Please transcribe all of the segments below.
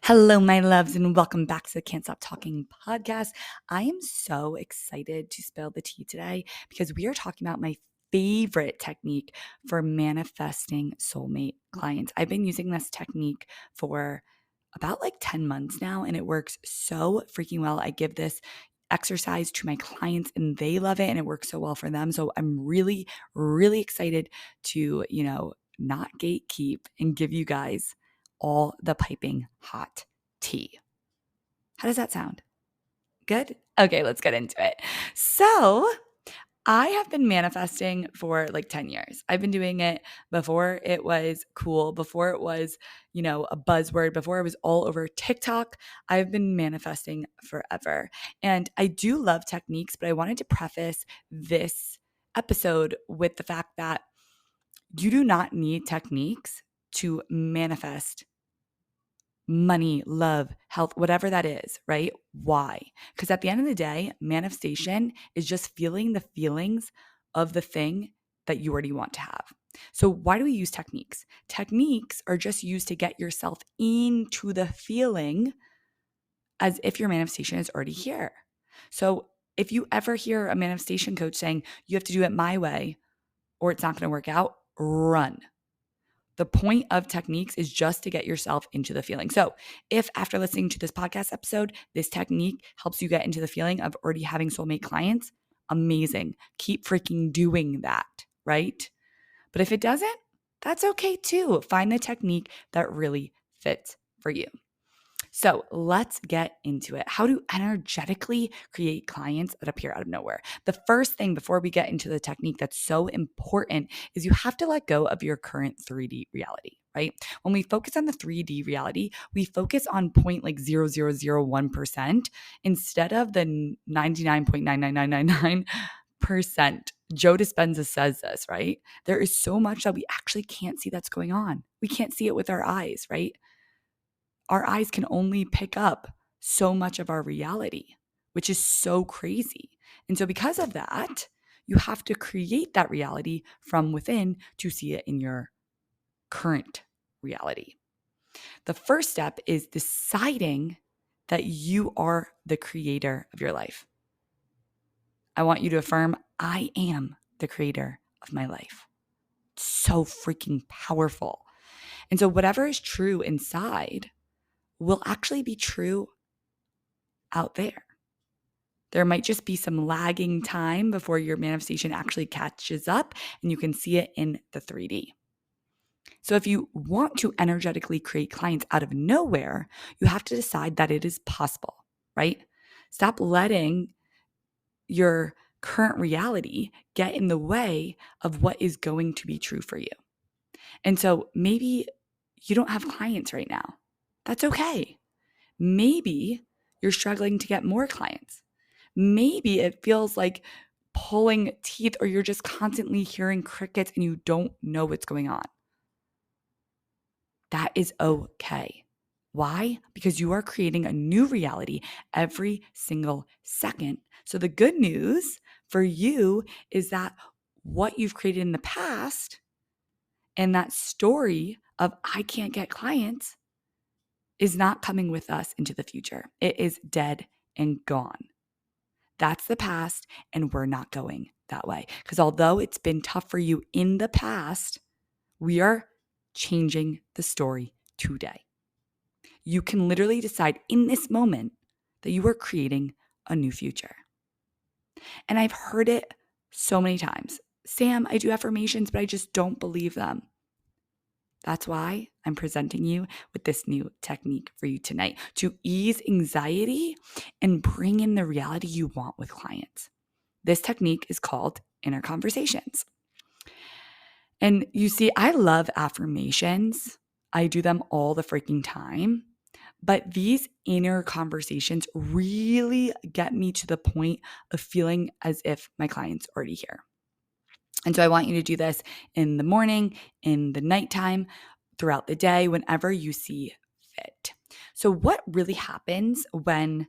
Hello, my loves, and welcome back to the Can't Stop Talking podcast. I am so excited to spill the tea today because we are talking about my favorite technique for manifesting soulmate clients. I've been using this technique for about 10 months now, and it works so freaking well. I give this exercise to my clients and they love it, and it works so well for them. So I'm really, really excited to, not gatekeep and give you guys all the piping hot tea. How does that sound? Good? Okay, let's get into it. So, I have been manifesting for 10 years. I've been doing it before it was cool, before it was, a buzzword, before it was all over TikTok. I've been manifesting forever. And I do love techniques, but I wanted to preface this episode with the fact that you do not need techniques to manifest money, love, health, whatever that is, right? Why? Because at the end of the day, manifestation is just feeling the feelings of the thing that you already want to have. So why do we use techniques? Techniques are just used to get yourself into the feeling as if your manifestation is already here. So if you ever hear a manifestation coach saying, you have to do it my way or it's not going to work out, run. The point of techniques is just to get yourself into the feeling. So if after listening to this podcast episode, this technique helps you get into the feeling of already having soulmate clients, amazing. Keep freaking doing that, right? But if it doesn't, that's okay too. Find the technique that really fits for you. So let's get into it. How to energetically create clients that appear out of nowhere. The first thing before we get into the technique that's so important is you have to let go of your current 3D reality, right? When we focus on the 3D reality, we focus on 0.0001% instead of the 99.99999%. Joe Dispenza says this, right? There is so much that we actually can't see that's going on. We can't see it with our eyes, right? Our eyes can only pick up so much of our reality, which is so crazy. And so because of that, you have to create that reality from within to see it in your current reality. The first step is deciding that you are the creator of your life. I want you to affirm, I am the creator of my life. It's so freaking powerful. And so whatever is true inside will actually be true out there. There might just be some lagging time before your manifestation actually catches up and you can see it in the 3D. So if you want to energetically create clients out of nowhere, you have to decide that it is possible, right? Stop letting your current reality get in the way of what is going to be true for you. And so maybe you don't have clients right now. That's okay. Maybe you're struggling to get more clients. Maybe it feels like pulling teeth or you're just constantly hearing crickets and you don't know what's going on. That is okay. Why? Because you are creating a new reality every single second. So the good news for you is that what you've created in the past and that story of I can't get clients is not coming with us into the future. It is dead and gone. That's the past, and we're not going that way. Because although it's been tough for you in the past, we are changing the story today. You can literally decide in this moment that you are creating a new future. And I've heard it so many times. Sam, I do affirmations, but I just don't believe them. That's why I'm presenting you with this new technique for you tonight to ease anxiety and bring in the reality you want with clients. This technique is called inner conversations. And you see, I love affirmations. I do them all the freaking time. But these inner conversations really get me to the point of feeling as if my client's already here. And so I want you to do this in the morning, in the nighttime, throughout the day, whenever you see fit. So what really happens when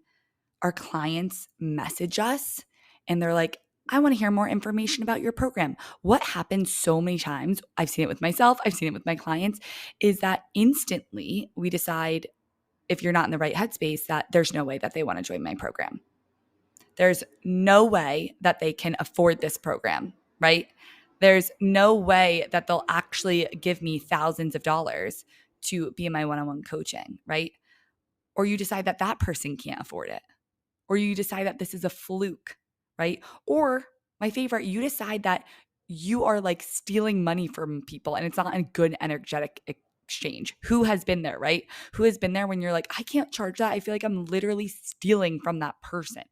our clients message us and they're like, I want to hear more information about your program. What happens so many times, I've seen it with myself, I've seen it with my clients, is that instantly we decide if you're not in the right headspace, that there's no way that they want to join my program. There's no way that they can afford this program, right? There's no way that they'll actually give me thousands of dollars to be in my one-on-one coaching, right? Or you decide that that person can't afford it. Or you decide that this is a fluke, right? Or my favorite, you decide that you are like stealing money from people and it's not a good energetic exchange. Who has been there, right? Who has been there when you're like, I can't charge that. I feel like I'm literally stealing from that person.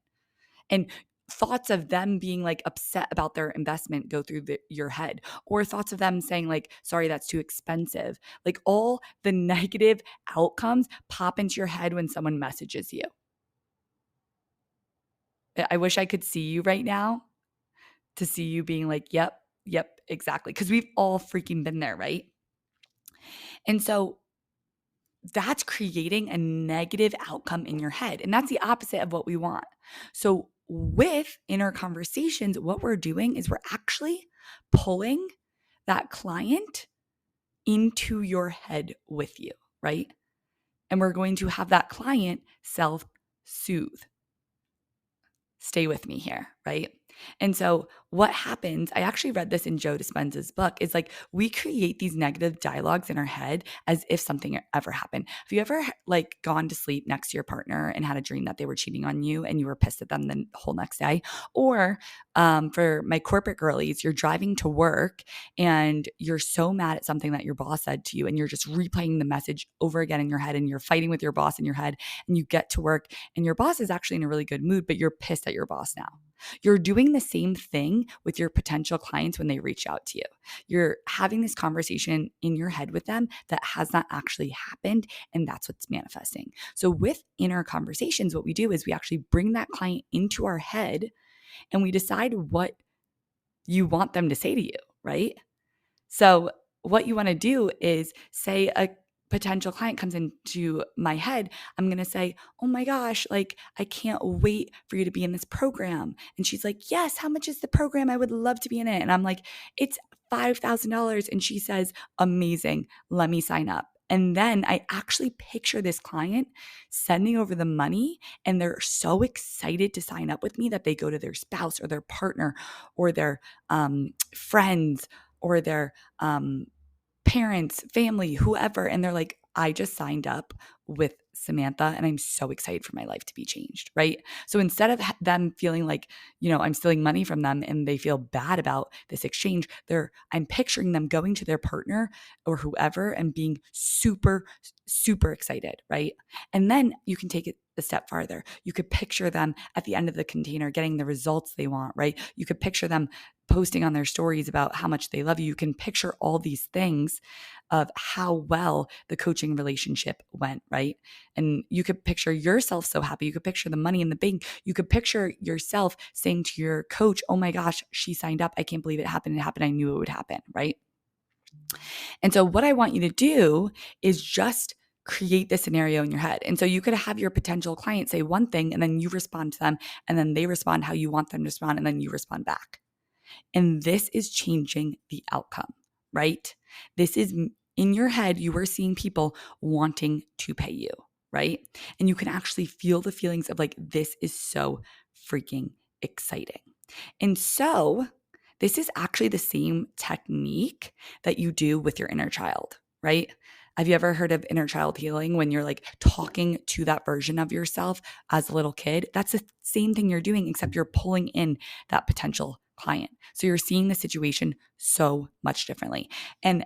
And thoughts of them being like upset about their investment go through your head, or thoughts of them saying like, sorry, that's too expensive. Like all the negative outcomes pop into your head when someone messages you. I wish I could see you right now to see you being like, yep, exactly. Because we've all freaking been there, right? And so that's creating a negative outcome in your head. And that's the opposite of what we want. So with inner conversations, what we're doing is we're actually pulling that client into your head with you, right? And we're going to have that client self-soothe. Stay with me here, right? And so what happens, I actually read this in Joe Dispenza's book, is like we create these negative dialogues in our head as if something ever happened. Have you ever like gone to sleep next to your partner and had a dream that they were cheating on you and you were pissed at them the whole next day? Or for my corporate girlies, you're driving to work and you're so mad at something that your boss said to you and you're just replaying the message over again in your head and you're fighting with your boss in your head and you get to work and your boss is actually in a really good mood, but you're pissed at your boss now. You're doing the same thing with your potential clients when they reach out to you. You're having this conversation in your head with them that has not actually happened, and that's what's manifesting. So with inner conversations, what we do is we actually bring that client into our head and we decide what you want them to say to you, right? So what you want to do is say a potential client comes into my head, I'm going to say, oh my gosh, like, I can't wait for you to be in this program. And she's like, yes, how much is the program? I would love to be in it. And I'm like, it's $5,000. And she says, amazing, let me sign up. And then I actually picture this client sending over the money and they're so excited to sign up with me that they go to their spouse or their partner or their friends or their parents, family, whoever, and they're like, I just signed up with Samantha and I'm so excited for my life to be changed, right? So instead of them feeling like, I'm stealing money from them and they feel bad about this exchange, I'm picturing them going to their partner or whoever and being super, super excited, right? And then you can take it a step farther. You could picture them at the end of the container getting the results they want, right? You could picture them posting on their stories about how much they love you. You can picture all these things of how well the coaching relationship went, right? And you could picture yourself so happy. You could picture the money in the bank. You could picture yourself saying to your coach, oh my gosh, she signed up. I can't believe it happened. It happened. I knew it would happen, right? And so what I want you to do is just create the scenario in your head. And so you could have your potential client say one thing and then you respond to them and then they respond how you want them to respond and then you respond back. And this is changing the outcome, right? This is in your head, you are seeing people wanting to pay you, right? And you can actually feel the feelings of like, this is so freaking exciting. And so this is actually the same technique that you do with your inner child, right? Have you ever heard of inner child healing when you're like talking to that version of yourself as a little kid? That's the same thing you're doing, except you're pulling in that potential client. So you're seeing the situation so much differently. And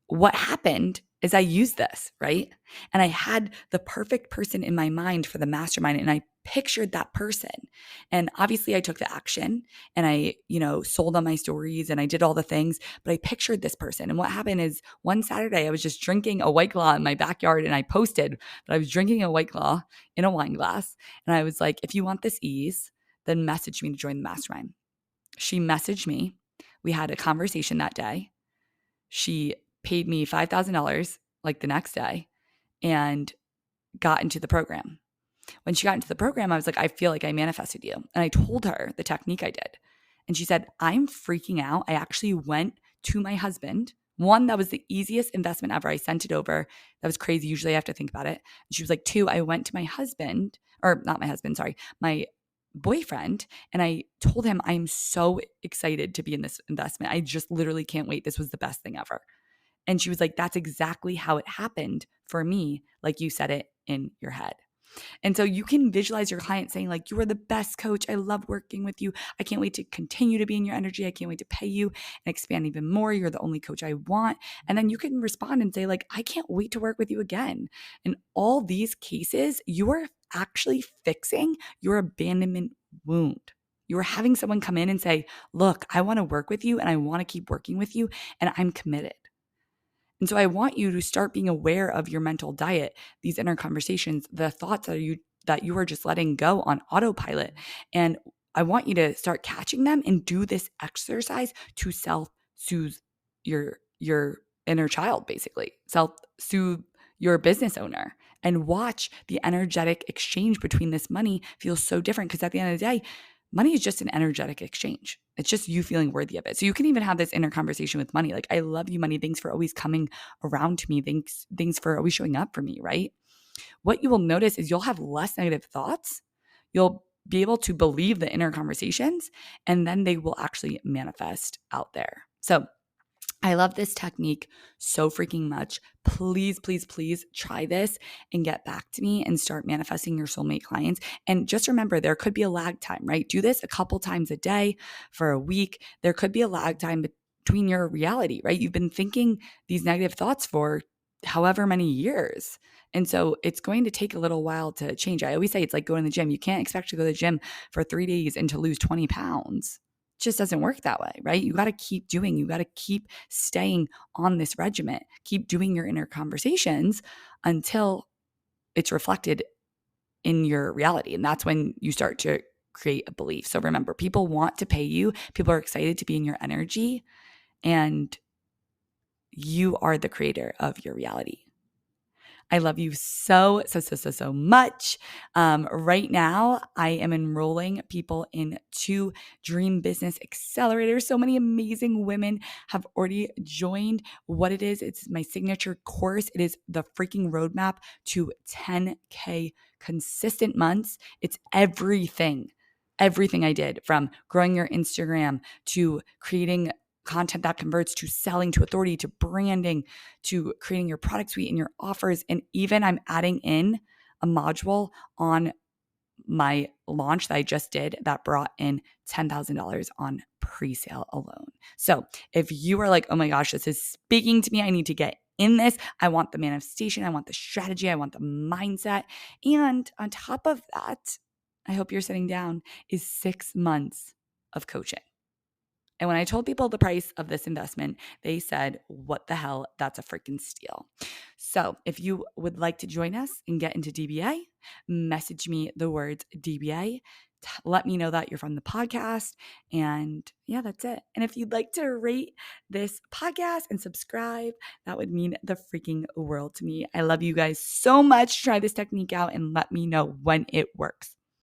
what happened is I used this, right? And I had the perfect person in my mind for the mastermind and I pictured that person. And obviously I took the action and I, sold on my stories and I did all the things, but I pictured this person. And what happened is one Saturday I was just drinking a White Claw in my backyard and I posted that I was drinking a White Claw in a wine glass. And I was like, if you want this ease, then message me to join the mastermind. She messaged me. We had a conversation that day. She paid me $5,000 like the next day and got into the program. When she got into the program, I was like, I feel like I manifested you. And I told her the technique I did. And she said, I'm freaking out. I actually went to my husband 1, that was the easiest investment ever. I sent it over. That was crazy. Usually I have to think about it. And she was like, 2, I went to my husband, or not my husband, sorry, my boyfriend, and I told him I'm so excited to be in this investment. I just literally can't wait. This was the best thing ever. And she was like, that's exactly how it happened for me, like you said it in your head. And so you can visualize your client saying like, you are the best coach. I love working with you. I can't wait to continue to be in your energy. I can't wait to pay you and expand even more. You're the only coach I want. And then you can respond and say like, I can't wait to work with you again. In all these cases, you are actually fixing your abandonment wound. You are having someone come in and say, look, I want to work with you and I want to keep working with you and I'm committed. And so I want you to start being aware of your mental diet, these inner conversations, the thoughts that you are just letting go on autopilot. And I want you to start catching them and do this exercise to self-soothe your inner child, basically. Self-soothe your business owner and watch the energetic exchange between this money feels so different because at the end of the day, money is just an energetic exchange. It's just you feeling worthy of it. So you can even have this inner conversation with money. Like, I love you, money. Thanks for always coming around to me. Thanks for always showing up for me, right? What you will notice is you'll have less negative thoughts. You'll be able to believe the inner conversations, and then they will actually manifest out there. So I love this technique so freaking much. Please, please, please try this and get back to me and start manifesting your soulmate clients. And just remember, there could be a lag time, right? Do this a couple times a day for a week. There could be a lag time between your reality, right? You've been thinking these negative thoughts for however many years. And so it's going to take a little while to change. I always say it's like going to the gym. You can't expect to go to the gym for 3 days and to lose 20 pounds. Just doesn't work that way, right? You got to keep doing, you got to keep staying on this regiment, keep doing your inner conversations until it's reflected in your reality. And that's when you start to create a belief. So remember, people want to pay you, people are excited to be in your energy, and you are the creator of your reality. I love you so much. Right now, I am enrolling people into Dream Business Accelerator. So many amazing women have already joined. What it is, it's my signature course. It is the freaking roadmap to 10K consistent months. It's everything I did, from growing your Instagram to creating content that converts, to selling, to authority, to branding, to creating your product suite and your offers. And even I'm adding in a module on my launch that I just did that brought in $10,000 on pre-sale alone. So if you are like, oh my gosh, this is speaking to me, I need to get in this. I want the manifestation. I want the strategy. I want the mindset. And on top of that, I hope you're sitting down, is 6 months of coaching. And when I told people the price of this investment, they said, what the hell? That's a freaking steal. So if you would like to join us and get into DBA, message me the words DBA. Let me know that you're from the podcast. And yeah, that's it. And if you'd like to rate this podcast and subscribe, that would mean the freaking world to me. I love you guys so much. Try this technique out and let me know when it works.